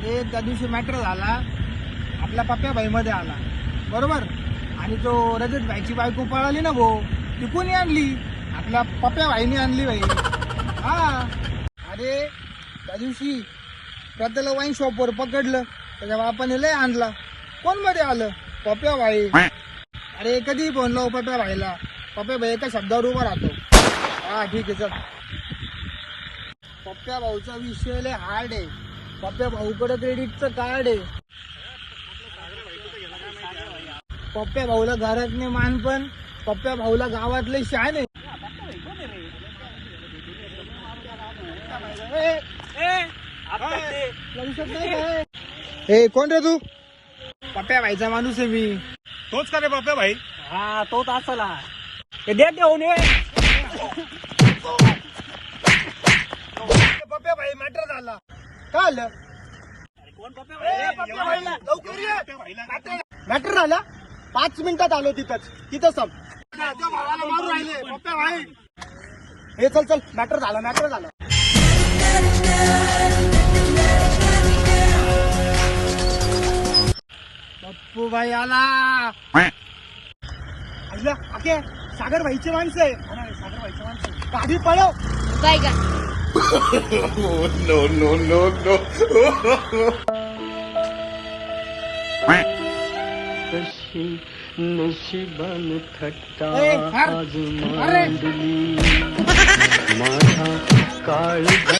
अरे त्या दिवशी मॅटर झाला, आपला पप्प्या भाई मध्ये आला बरोबर, आणि तो रजत भाईची बायको पळाली ना भाऊ, ती कोणी आणली? आपल्या पप्प्या भाईने आणली भाई. हा अरे त्या दिवशी प्रत्येला वाईन शॉपवर पकडलं, त्याच्या बापाने लय आणला. कोण मध्ये आलं? पप्प्या भाई. अरे कधी फोन लाव पप्प्या भाईला, पप्प्या भाई एका शब्दावर उभा राहतो. हा ठीक आहे चल. पप्प्या भाऊचा विषय लय हार्ड आहे. पप्प्या भाऊकडे क्रेडिटचं कार्ड आहे. पप्प्या भाऊला घरात नाही मानपण, पप्प्या भाऊला गावातले शान आहे. ए कोण रे तू? पप्प्या भाईचा माणूस आहे मी. तोच का रे पप्प्या भाई? हा तोच असला दे देऊन ये. पप्प्या भाई मॅटर झाला. काय आलं? कोण पप्प्या ए, पप्प्या भाईला लवकर ये. पप्प्या भाईला मॅटर झाला. 5 मिनिटात आलो तिथं सम भावाला मारू राहिले पप्प्या भाई. हे चल चल, मॅटर झालं. पप्पू भाई आला. आईला आके सागर भाईचे माणसं आहे. सागर भाईचे माणसं गाडी पळव. काय का कशी नशिबान थट्टा ए, हर. आज अरे. मांडली माझा काळ